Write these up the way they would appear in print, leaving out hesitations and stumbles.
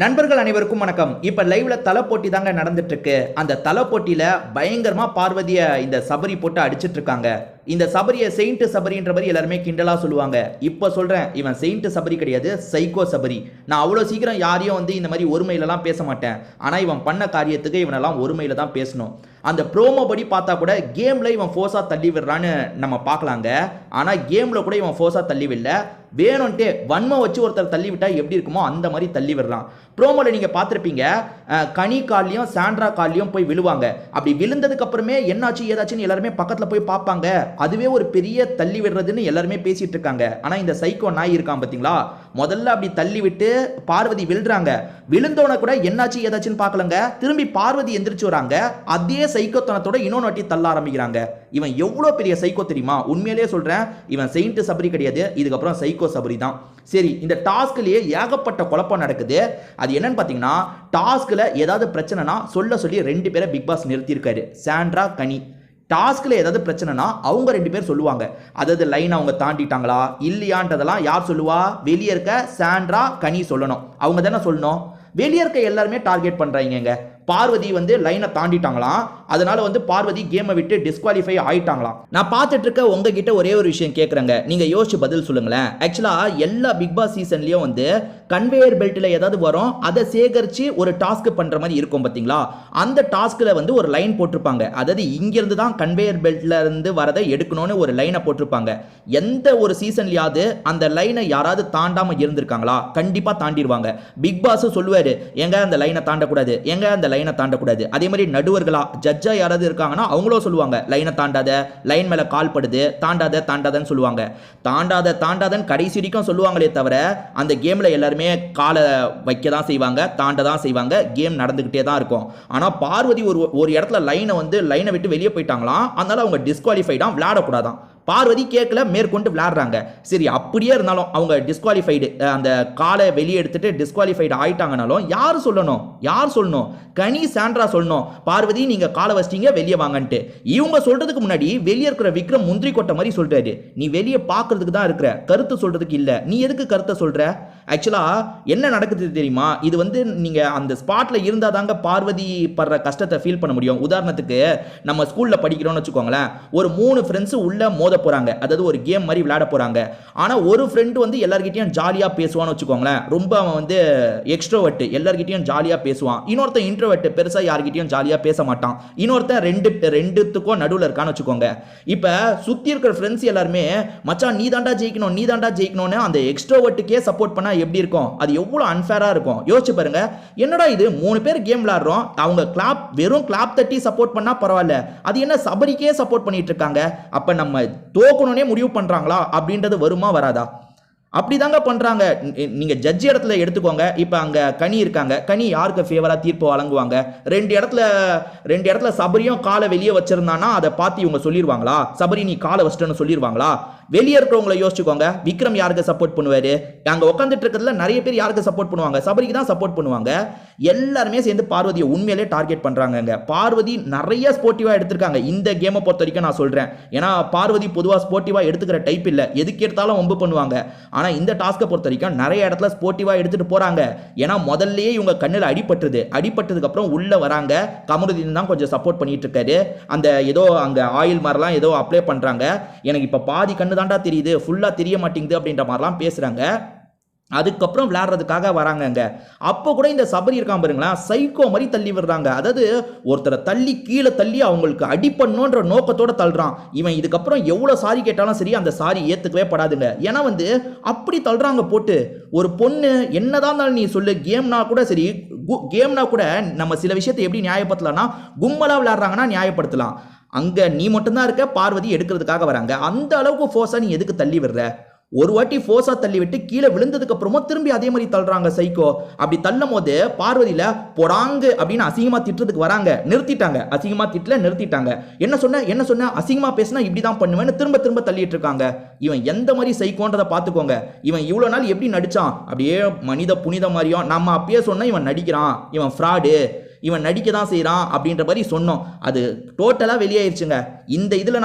நண்பர்கள் அனைவருக்கும் வணக்கம். இப்ப லைவ்ல தலை போட்டி தாங்க நடந்துட்டு இருக்கு. அந்த தலை போட்டியில பயங்கரமா பார்வதிய இந்த சபரி போட்டு அடிச்சிட்டு இருக்காங்க. இந்த சபரிய செயின்ட் சபரின்ற மாதிரி எல்லாருமே கிண்டலா சொல்லுவாங்க. இப்ப சொல்றேன், இவன் செயின்ட் சபரி கிடையாது, சைக்கோ சபரி. நான் அவ்வளவு சீக்கிரம் யாரையும் இந்த மாதிரி ஒருமையிலலாம் பேச மாட்டேன். ஆனா இவன் பண்ண காரியத்துக்கு இவனெல்லாம் ஒருமையில தான் பேசணும். அந்த ப்ரோமோ படி பார்த்தா கூட கேம்ல இவன் ஃபோர்ஸா தள்ளி விடுறான்னு நம்ம பார்க்கலாங்க. ஆனா கேம்ல கூட இவன் ஃபோர்ஸா தள்ளி விடல, வேணும்ட்டே வன்மம் வச்சு ஒருத்தர் தள்ளி விட்டா எப்படி இருக்குமோ அந்த மாதிரி தள்ளி விடுறான். ப்ரோமோல நீங்க பார்த்துருப்பீங்க, கனி கால்லையும் சாண்ட்ரா கால்லையும் போய் விழுவாங்க. அப்படி விழுந்ததுக்கு அப்புறமே என்னாச்சு ஏதாச்சுன்னு எல்லாருமே பக்கத்துல போய் பார்ப்பாங்க. அதுவே ஒரு பெரிய தள்ளி விடுறதுன்னு எல்லாருமே பேசிட்டு இருக்காங்க. ஆனா இந்த சைக்கோ நாய் இருக்கான் பாத்தீங்களா, முதல்ல அப்படி தள்ளி விட்டு பார்வதி விழுறாங்க. விழுந்தவன கூட என்னாச்சு ஏதாச்சுன்னு பார்க்கலங்க, திரும்பி பார்வதி எந்திரிச்சு வராங்க. அதே சைக்கோத்தனத்தோட இன்னொன்று வாட்டி தள்ள ஆரம்பிக்கிறாங்க. இவன் எவ்வளவு பெரிய சைக்கோ தெரியுமா? உண்மையிலேயே சொல்றேன், இவன் செயின்ட் சபரி கிடையாது, இதுக்கப்புறம் சைக்கோ சபரி தான். சரி, இந்த டாஸ்க்லயே ஏகப்பட்ட குழப்பம் நடக்குது. அது என்னன்னு பாத்தீங்கன்னா, டாஸ்க்ல ஏதாவது பிரச்சனைனா சொல்ல சொல்லி 2 பேரை பிக் பாஸ் நிறுத்தியிருக்காரு, சாண்ட்ரா கனி. டாஸ்க்ல ஏதாவது பிரச்சனைனா அவங்க 2 பேர் சொல்லுவாங்க. அதாவது லைன் அவங்க தாண்டிட்டாங்களா இல்லையான்றதெல்லாம் யார் சொல்லுவா? வெளியே இருக்க சாண்ட்ரா கனி சொல்லணும். அவங்க தானே சொல்லணும். வெளியே இருக்க எல்லாருமே டார்கெட் பண்றாங்க. பார்வதி லைனை தாண்டிட்டாங்களாம், அதனால பார்வதி கேமை விட்டு டிஸ்குவாலிஃபை ஆயிட்டாங்களாம். நான் பார்த்துட்டு இருக்க உங்ககிட்ட ஒரே ஒரு விஷயம் கேட்குறேங்க, நீங்க யோசிச்சு பதில் சொல்லுங்களேன். ஆக்சுவலா எல்லா பிக் பாஸ் சீசன்லயும் கன்வேயர் பெல்ட்ல ஏதாவது வரும், அதை சேகரிச்சு ஒரு டாஸ்க் பண்ற மாதிரி இருக்கும் பாத்தீங்களா? அந்த டாஸ்க்ல ஒரு லைன் போட்டிருப்பாங்க. அதாவது இங்கிருந்து தான் கன்வேயர் பெல்ட்ல இருந்து வரதை எடுக்கணும்னு ஒரு லைனை போட்டிருப்பாங்க. எந்த ஒரு சீசன்லயாவது அந்த லைனை யாராவது தாண்டாம இருந்திருக்காங்களா? கண்டிப்பா தாண்டிடுவாங்க. பிக் பாஸ் சொல்லுவாரு, எங்க அந்த லைனை தாண்டக்கூடாது, எங்க அந்த லைனை தாண்டக்கூடாது. அதே மாதிரி நடுவர்களா ஜட்ஜா யாராவது இருக்காங்கன்னா அவங்களும் சொல்லுவாங்க, லைனை தாண்டாத, லைன் மேல கால் படுது, தாண்டாத தாண்டாதன்னு சொல்லுவாங்க. தாண்டாத தாண்டாதன்னு கடைசி வரைக்கும் சொல்லுவாங்களே தவிர அந்த கேம்ல எல்லாருமே காலை வைக்க தான் செய்வாங்க, தாண்ட தான் செய்வாங்க. கேம் நடந்துகிட்டே தான் இருக்கும். ஆனா பார்வதி ஒரு இடத்துல லைனை விட்டு வெளியே போயிட்டாங்களாம், அதனால அவங்க டிஸ்குவாலிஃபைடா, விளையாடக்கூடாதான். பார்வதி கேட்கல, மேற்கொண்டு விளையாடுறாங்க. சரி, அப்படியே இருந்தாலும் அவங்க டிஸ்குவாலிஃபைடு, அந்த காலை வெளியே எடுத்துட்டு டிஸ்குவாலிஃபைடு ஆயிட்டாங்கனாலும் யார் சொல்லணும்? யார் சொல்லணும்? கனி சாண்ட்ரா சொல்லணும், பார்வதி நீங்க காலை வச்சிட்டீங்க, வெளியே வாங்கன்ட்டு. இவங்க சொல்றதுக்கு முன்னாடி வெளியே இருக்கிற விக்ரம் முந்திரி கொட்டை மாதிரி சொல்றாரு, நீ வெளியே பார்க்கறதுக்கு தான் இருக்கிற, கருத்து சொல்றதுக்கு இல்ல, நீ எதுக்கு கருத்தை சொல்ற? ஆக்சுவலா என்ன நடக்குது தெரியுமா? இது நீங்க அந்த ஸ்பாட்ல இருந்தா தாங்க பார்வதி படுற கஷ்டத்தை ஃபீல் பண்ண முடியும். உதாரணத்துக்கு நம்ம ஸ்கூல்ல படிக்கிறோம்னு வச்சுக்கோங்களேன், ஒரு 3 ஃப்ரெண்ட்ஸ் உள்ள மோத போறாங்க, அதாவது ஒரு கேம் மாதிரி விளையாட போறாங்க. ஆனா ஒரு ஃப்ரெண்ட் எல்லார்கிட்டயும் ஜாலியா பேசுவான்னு வச்சுக்கோங்களேன், ரொம்ப அவன் எக்ஸ்ட்ரோவர்ட், எல்லார்கிட்டயும் ஜாலியா பேசுவான். இன்னொருத்தன் இன்ட்ரோவர்ட், பெருசா யார்கிட்டயும் ஜாலியா பேச மாட்டான். இன்னொருத்தன் ரெண்டுத்துக்கும் நடுவில் இருக்கான்னு வச்சுக்கோங்க. இப்ப சுத்தி இருக்கிற ஃப்ரெண்ட்ஸ் எல்லாருமே மச்சான் நீ தாண்டா ஜெயிக்கணும், நீ தாண்டா ஜெயிக்கணும்னு அந்த எக்ஸ்ட்ரோவர்ட்டுக்கே சப்போர்ட் பண்ணா எப்படி இருக்கும்? அது எவ்வளவு அன்ஃபேரா இருக்கும் யோசிச்சு பாருங்க. என்னடா இது, 3 பேர் கேம் விளையாடுறோம், அவங்க வெறும் கிளாப் தட்டி சப்போர்ட் பண்ணா பரவாயில்ல, அது என்ன சபரிக்கே சப்போர்ட் பண்ணிட்டு இருக்காங்க? அப்ப நம்ம தோக்கணும்னே முடிவு பண்றாங்களா அப்படின்றது வருமா வராதா? அப்படிதாங்க பண்றாங்க. நீங்க ஜட்ஜ் இடத்துல எடுத்துக்கோங்க. இப்ப அங்க கனி இருக்காங்க, கனி யாருக்கு ஃபேவரா தீர்ப்பு வழங்குவாங்க? 2 இடத்துல சபரியும் காலை வெளியே வச்சிருந்தானா அதை பார்த்து இவங்க சொல்லிடுவாங்களா, சபரி நீ காலை வச்சிட்டன்னு சொல்லிடுவாங்களா? வெளியே இருக்கிறவங்களை யோசிச்சுக்கோங்க, விக்ரம் யாருக்கு சப்போர்ட் பண்ணுவாரு? அங்க உட்காந்துட்டு இருக்கிறதுல நிறைய பேர் யாருக்கு சப்போர்ட் பண்ணுவாங்க? சபரிக்கு தான் சப்போர்ட் பண்ணுவாங்க. எல்லாருமே சேர்ந்து பார்வதியை உண்மையிலே டார்கெட் பண்றாங்க. பார்வதி நிறைய ஸ்போர்ட்டிவா எடுத்திருக்காங்க இந்த கேமை பொறுத்த வரைக்கும், நான் சொல்றேன். ஏன்னா பார்வதி பொதுவா ஸ்போர்ட்டிவா எடுத்துக்கிற டைப் இல்ல, எதுக்கு எடுத்தாலும் வம்பு பண்ணுவாங்க. ஆனா இந்த டாஸ்கை பொறுத்த வரைக்கும் நிறைய இடத்துல ஸ்போர்ட்டிவா எடுத்துட்டு போறாங்க. ஏன்னா முதல்லயே இவங்க கண்ணில் அடிபட்டதுக்கு அப்புறம் உள்ள வராங்க. கமருதீன் தான் கொஞ்சம் சப்போர்ட் பண்ணிட்டு இருக்காரு. அந்த ஏதோ அங்க ஆயில் மாதிரிலாம் ஏதோ அப்ளை பண்றாங்க. எனக்கு இப்ப பாதி கண்ணு தாண்டா தெரியுது, ஃபுல்லா தெரிய மாட்டேங்குது அப்படின்ற மாதிரிலாம் பேசுறாங்க. அதுக்கப்புறம் விளையாடுறதுக்காக வராங்க. அப்போ கூட இந்த சபரி இருக்கான் பாருங்களேன், சைக்கோ மாதிரி தள்ளி விடுறாங்க. அதாவது ஒருத்தரை தள்ளி கீழே தள்ளி அவங்களுக்கு அடிப்பண்ணுன்ற நோக்கத்தோட தள்ளுறான். இவன் இதுக்கப்புறம் எவ்வளவு சாரி கேட்டாலும் சரி அந்த சாரி ஏத்துக்கவே படாதுங்க. ஏன்னா அப்படி தள்ளுறாங்க போட்டு. ஒரு பொண்ணு என்னதான் இருந்தாலும் நீ சொல்லு, கேம்னா கூட சரி, கேம்னா கூட நம்ம சில விஷயத்தை எப்படி நியாயப்படுத்தலாம்னா, கும்பலா விளையாடுறாங்கன்னா நியாயப்படுத்தலாம். அங்க நீ மட்டும்தான் இருக்க, பார்வதி எடுக்கிறதுக்காக வராங்க. அந்த அளவுக்கு ஃபோர்ஸா நீ எதுக்கு தள்ளி விடுற? ஒரு வாட்டி ஃபோர்ஸா தள்ளி விட்டு கீழே விழுந்ததுக்கு அப்புறமா திரும்பி அதே மாதிரி தள்ளுறாங்க சைக்கோ. அப்படி தள்ளும் போது பார்வதியில பொடாங்கு அப்படின்னு அசிங்கமா திட்டுறதுக்கு வராங்க, நிறுத்திட்டாங்க. அசிங்கமா திட்டல, நிறுத்திட்டாங்க. என்ன சொன்ன அசிங்கமா பேசினா இப்படிதான் பண்ணுவேன்னு திரும்ப திரும்ப தள்ளிட்டு இருக்காங்க. இவன் எந்த மாதிரி சைக்கோன்றதை பார்த்துக்கோங்க. இவன் இவ்வளவு நாள் எப்படி நடிச்சான், அப்படியே மனித புனித மாதிரியும். நம்ம அப்பயே சொன்ன இவன் நடிக்கிறான், இவன் ஃப்ராடு, இவன் நடிக்க தான் செய்கிறான் அப்படின்ற மாதிரி சொன்னோம். அது டோட்டலாக வெளியாயிருச்சுங்க. இந்த இதில்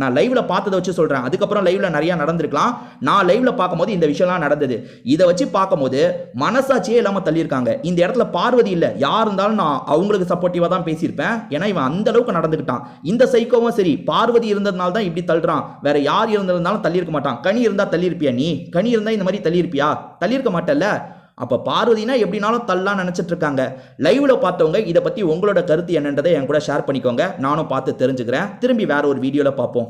நான் லைவ்ல பார்த்ததை வச்சு சொல்கிறேன். அதுக்கப்புறம் லைவ்ல நிறையா நடந்திருக்கலாம். நான் லைவ்ல பார்க்கும்போது இந்த விஷயம்லாம் நடந்தது. இதை வச்சு பார்க்கும்போது மனசாட்சியே இல்லாமல் தள்ளியிருக்காங்க. இந்த இடத்துல பார்வதி இல்லை, யார் இருந்தாலும் நான் அவங்களுக்கு சப்போர்ட்டிவாக தான் பேசியிருப்பேன். ஏன்னா இவன் அந்த அளவுக்கு நடந்துக்கிட்டான். இந்த சைக்கோவும் சரி, பார்வதி இருந்ததுனால தான் இப்படி தள்ளுறான், வேற யார் இருந்ததுனாலும் தள்ளியிருக்க மாட்டான். கனி இருந்தா தள்ளியிருப்பியா? நீ கனி இருந்தா இந்த மாதிரி தள்ளியிருப்பியா? தள்ளியிருக்க மாட்டல்ல. அப்ப பார்வதினா எப்படினாலும் தள்ளலாம் நினைச்சிட்டு இருக்காங்க. லைவ்ல பார்த்தவங்க இதை பத்தி உங்களோட கருத்து என்னன்றதை என் கூட ஷேர் பண்ணிக்கோங்க. நானும் பார்த்து தெரிஞ்சுக்கிறேன். திரும்பி வேற ஒரு வீடியோல பார்ப்போம்.